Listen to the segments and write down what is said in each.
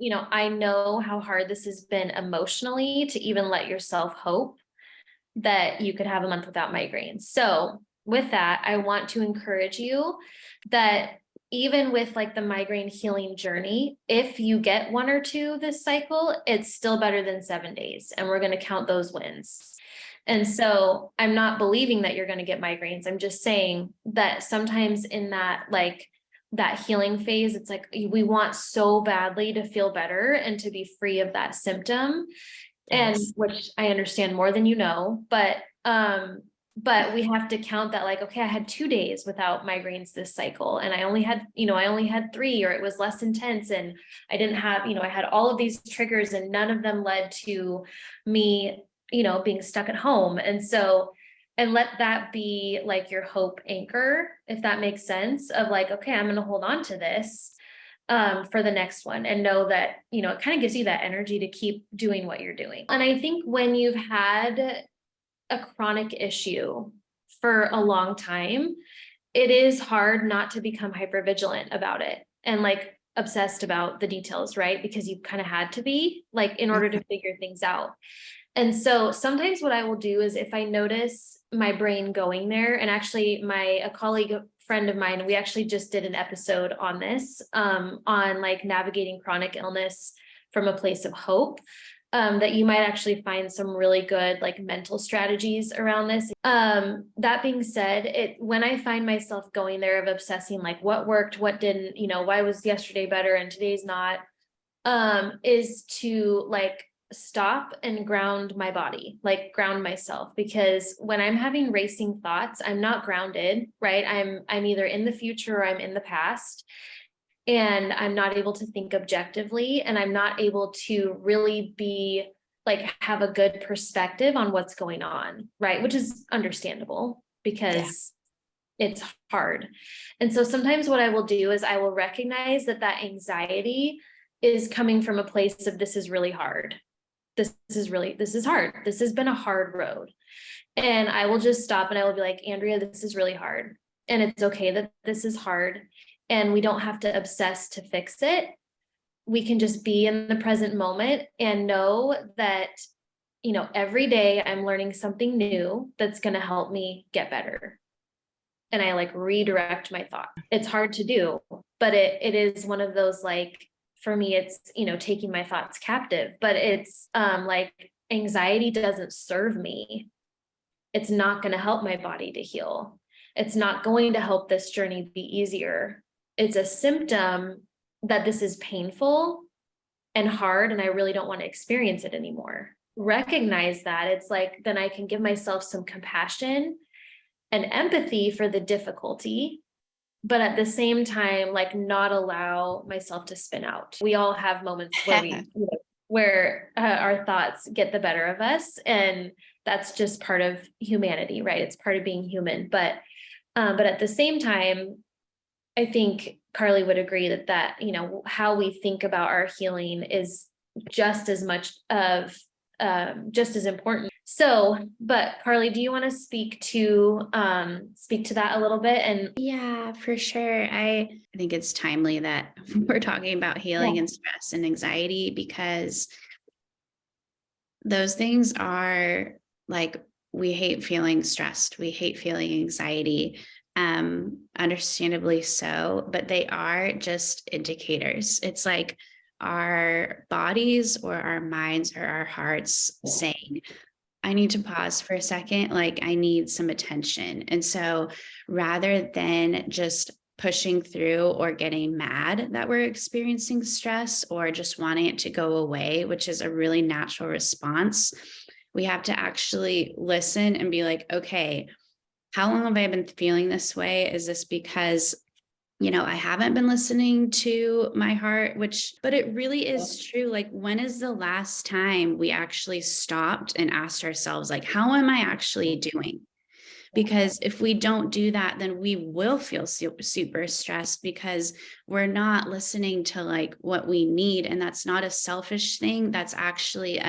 I know how hard this has been emotionally to even let yourself hope that you could have a month without migraines. So with that, I want to encourage you that even with like the migraine healing journey, if you get 1 or 2 this cycle, it's still better than 7 days. And we're going to count those wins. And so I'm not believing that you're going to get migraines. I'm just saying that sometimes in that healing phase, it's like we want so badly to feel better and to be free of that symptom. And Yes. which I understand more than but we have to count that like, okay, I had 2 days without migraines this cycle, and I only had 3, or it was less intense, and I didn't have, I had all of these triggers and none of them led to me, being stuck at home. And let that be like your hope anchor, if that makes sense, of like, okay, I'm going to hold on to this for the next one, and know that, it kind of gives you that energy to keep doing what you're doing. And I think when you've had a chronic issue for a long time, it is hard not to become hypervigilant about it and like obsessed about the details, right? Because you kind of had to be, like, in order to figure things out. And so sometimes what I will do is, if I notice my brain going there, and actually a colleague, a friend of mine, we actually just did an episode on this, on like navigating chronic illness from a place of hope, that you might actually find some really good like mental strategies around this. That being said, when I find myself going there of obsessing, like what worked, what didn't, why was yesterday better and today's not, is to like stop and ground my body, like ground myself, because when I'm having racing thoughts, I'm not grounded, right? I'm either in the future or I'm in the past, and I'm not able to think objectively, and I'm not able to really be like have a good perspective on what's going on, right? Which is understandable because it's hard. And so sometimes what I will do is I will recognize that anxiety is coming from a place of, this is really hard. This is hard. This has been a hard road. And I will just stop and I will be like, Andrea, this is really hard. And it's okay that this is hard. And we don't have to obsess to fix it. We can just be in the present moment and know that, every day I'm learning something new that's going to help me get better. And I like redirect my thought. It's hard to do, but it is one of those, like, for me, it's, taking my thoughts captive, but it's like anxiety doesn't serve me. It's not going to help my body to heal. It's not going to help this journey be easier. It's a symptom that this is painful and hard, and I really don't want to experience it anymore. Recognize that. It's like, then I can give myself some compassion and empathy for the difficulty, but at the same time, like, not allow myself to spin out. We all have moments where our thoughts get the better of us, and that's just part of humanity, right? It's part of being human. But at the same time, I think Carly would agree that how we think about our healing is just as much of just as important. So, but Carly, do you want to speak to that a little bit? And yeah, for sure. I think it's timely that we're talking about healing and stress and anxiety, because those things are like, we hate feeling stressed. We hate feeling anxiety, understandably so, but they are just indicators. It's like our bodies or our minds or our hearts saying, I need to pause for a second. Like, I need some attention. And so rather than just pushing through or getting mad that we're experiencing stress or just wanting it to go away, which is a really natural response, we have to actually listen and be like, okay, how long have I been feeling this way? Is this because I haven't been listening to my heart, but it really is true. Like, when is the last time we actually stopped and asked ourselves, like, how am I actually doing? Because if we don't do that, then we will feel super stressed, because we're not listening to like what we need. And that's not a selfish thing. That's actually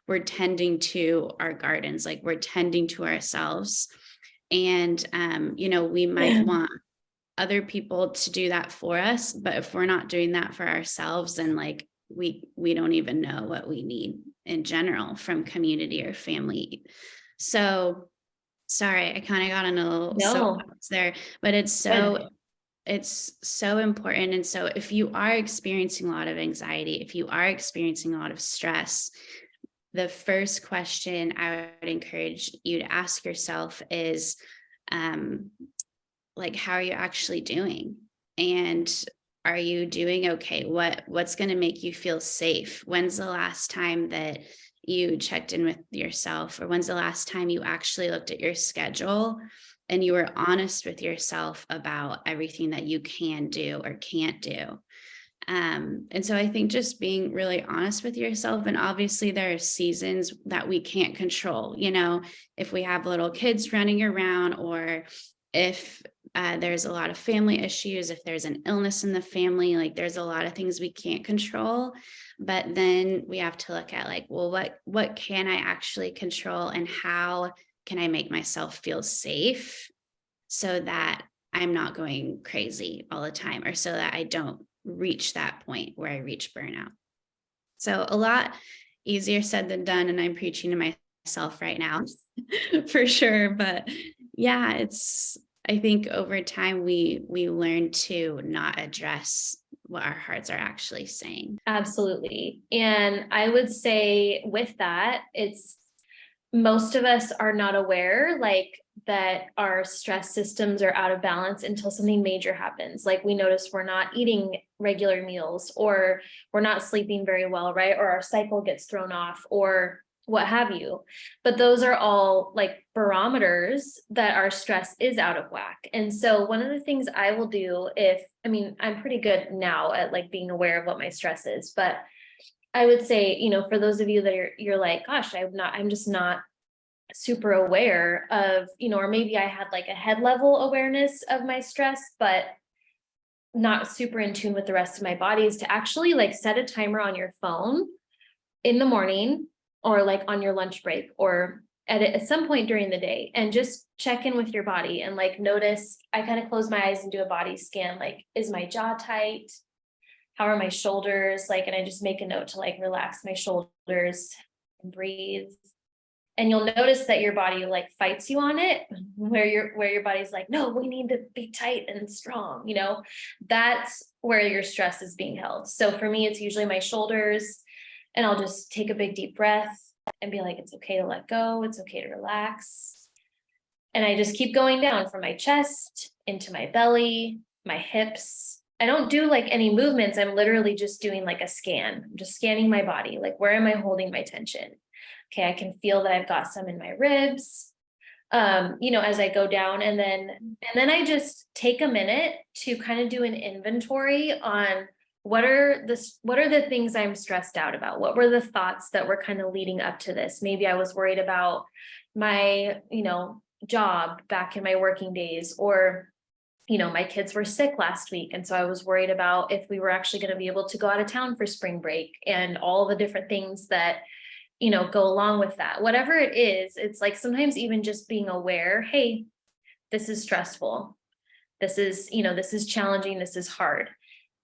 we're tending to our gardens, like we're tending to ourselves. And, we might want other people to do that for us, but if we're not doing that for ourselves, then like we don't even know what we need in general from community or family. So sorry, I kind of got on a little No, soapbox there, but good. it's so important. And so if you are experiencing a lot of anxiety, if you are experiencing a lot of stress, the first question I would encourage you to ask yourself is, like, how are you actually doing? And are you doing okay? What's going to make you feel safe? When's the last time that you checked in with yourself? Or when's the last time you actually looked at your schedule and you were honest with yourself about everything that you can do or can't do? And so I think just being really honest with yourself, and obviously there are seasons that we can't control, you know, if we have little kids running around, or if there's a lot of family issues, if there's an illness in the family, like there's a lot of things we can't control. But then we have to look at like, well, what can I actually control, and how can I make myself feel safe so that I'm not going crazy all the time, or so that I don't reach that point where I reach burnout. So a lot easier said than done. And I'm preaching to myself right now for sure. But yeah, I think over time we learn to not address what our hearts are actually saying. Absolutely. And I would say with that, it's most of us are not aware like that our stress systems are out of balance until something major happens. Like we notice we're not eating regular meals, or we're not sleeping very well, right? Or our cycle gets thrown off, or what have you. But those are all like barometers that our stress is out of whack. And so one of the things I will do I'm pretty good now at like being aware of what my stress is, but I would say, for those of you that you're like, gosh, I'm just not super aware of, or maybe I had like a head level awareness of my stress, but not super in tune with the rest of my body, is to actually like set a timer on your phone in the morning, or like on your lunch break, or at some point during the day, and just check in with your body and like notice. I kind of close my eyes and do a body scan. Like, is my jaw tight? How are my shoulders? Like, and I just make a note to like relax my shoulders and breathe. And you'll notice that your body like fights you on it, where your body's like, no, we need to be tight and strong, that's where your stress is being held. So for me, it's usually my shoulders, and I'll just take a big deep breath and be like, it's okay to let go. It's okay to relax. And I just keep going down from my chest into my belly, my hips. I don't do like any movements. I'm literally just doing like a scan. I'm just scanning my body. Like, where am I holding my tension? Okay, I can feel that I've got some in my ribs, as I go down. And then I just take a minute to kind of do an inventory on what are the things I'm stressed out about? What were the thoughts that were kind of leading up to this? Maybe I was worried about my, job back in my working days, or my kids were sick last week. And so I was worried about if we were actually going to be able to go out of town for spring break, and all the different things that, go along with that. Whatever it is, it's like sometimes even just being aware, hey, this is stressful. This is challenging. This is hard.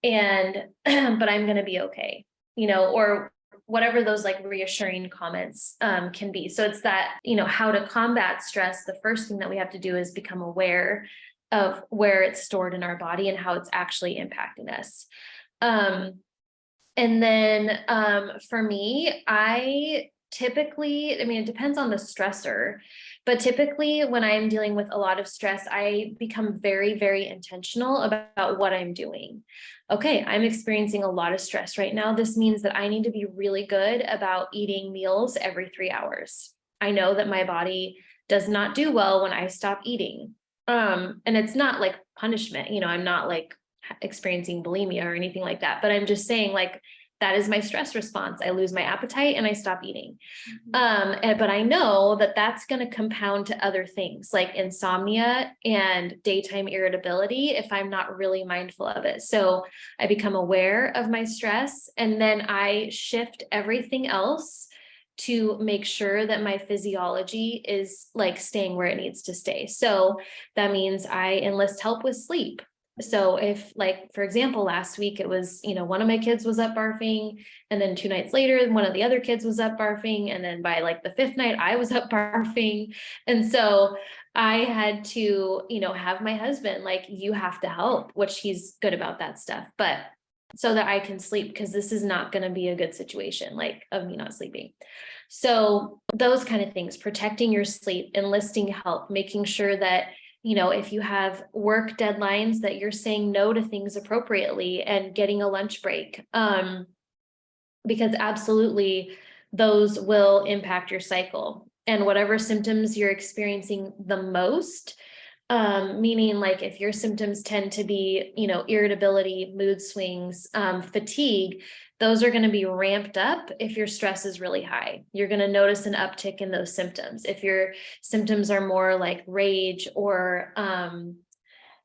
And, but I'm going to be okay, or whatever those like reassuring comments can be. So it's that, how to combat stress. The first thing that we have to do is become aware of where it's stored in our body and how it's actually impacting us. And then for me, I typically, it depends on the stressor, but typically when I'm dealing with a lot of stress, I become very, very intentional about what I'm doing. Okay, I'm experiencing a lot of stress right now. This means that I need to be really good about eating meals every 3 hours. I know that my body does not do well when I stop eating. And it's not like punishment, I'm not like experiencing bulimia or anything like that, but I'm just saying like that is my stress response. I lose my appetite and I stop eating. But I know that that's going to compound to other things like insomnia and daytime irritability if I'm not really mindful of it. So I become aware of my stress, and then I shift everything else to make sure that my physiology is like staying where it needs to stay. So that means I enlist help with sleep. So if, like, for example, last week it was, one of my kids was up barfing, and then 2 nights later, one of the other kids was up barfing, and then by like the fifth night, I was up barfing. And so I had to, have my husband, like, you have to help, which he's good about that stuff, but so that I can sleep, because this is not going to be a good situation, like, of me not sleeping. So those kind of things, protecting your sleep, enlisting help, making sure that, if you have work deadlines, that you're saying no to things appropriately and getting a lunch break. Because absolutely those will impact your cycle, and whatever symptoms you're experiencing the most, meaning like if your symptoms tend to be, irritability, mood swings, fatigue, those are going to be ramped up. If your stress is really high, you're going to notice an uptick in those symptoms. If your symptoms are more like rage or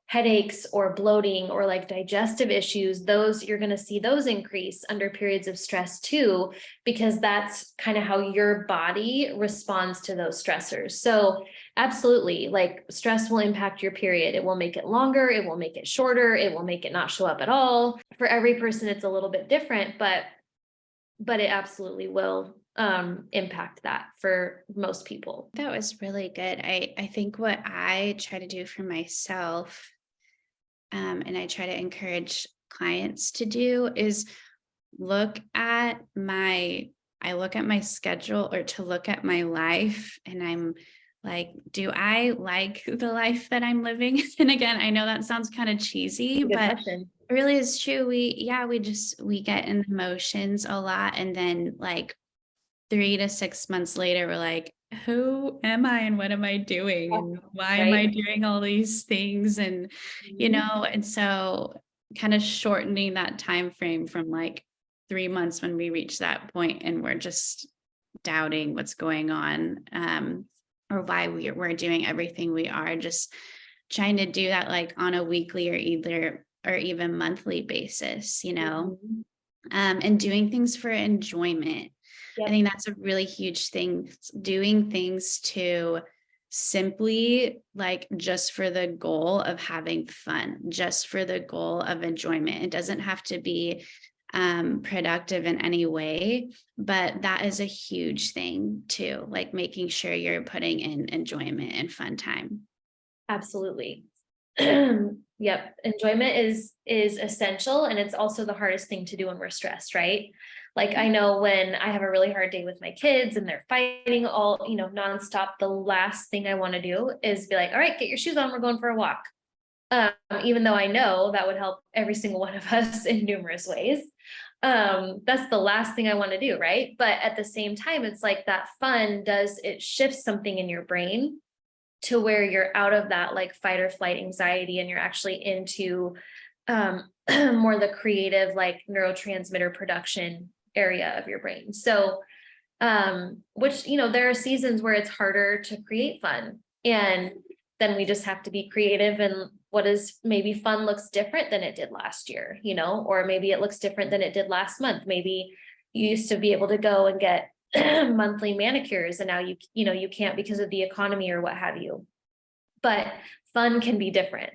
headaches or bloating or like digestive issues, those you're going to see those increase under periods of stress too, because that's kind of how your body responds to those stressors. So absolutely, like, stress will impact your period. It will make it longer, it will make it shorter, it will make it not show up at all. For every person it's a little bit different, but it absolutely will impact that for most people. That was really good. I think what I try to do for myself, and I try to encourage clients to do, is look at my I look at my schedule, or to look at my life, and I'm like, do I like the life that I'm living? And again, I know that sounds kind of cheesy, Good but question. it really is true. We get in the motions a lot, and then like 3 to 6 months later, we're like, who am I and what am I doing? And why am I Right. doing all these things? And, and so kind of shortening that time frame from like 3 months when we reach that point and we're just doubting what's going on, or why we're doing everything we are, just trying to do that like on a weekly or even monthly basis, Mhm. and doing things for enjoyment. I Yep. think that's a really huge thing, doing things to simply like just for the goal of having fun, just for the goal of enjoyment. It doesn't have to be productive in any way, but that is a huge thing too, like making sure you're putting in enjoyment and fun time. Absolutely. Yep. Enjoyment is essential, and it's also the hardest thing to do when we're stressed, right? Like, I know when I have a really hard day with my kids and they're fighting all, nonstop, the last thing I want to do is be like, all right, get your shoes on, we're going for a walk. Even though I know that would help every single one of us in numerous ways. That's the last thing I want to do, right? But at the same time, it's like that fun it shifts something in your brain to where you're out of that like fight or flight anxiety, and you're actually into more the creative, like, neurotransmitter production area of your brain. So which, there are seasons where it's harder to create fun, and then we just have to be creative, and what is maybe fun looks different than it did last year, or maybe it looks different than it did last month. Maybe you used to be able to go and get monthly manicures, and now you can't because of the economy or what have you. But fun can be different.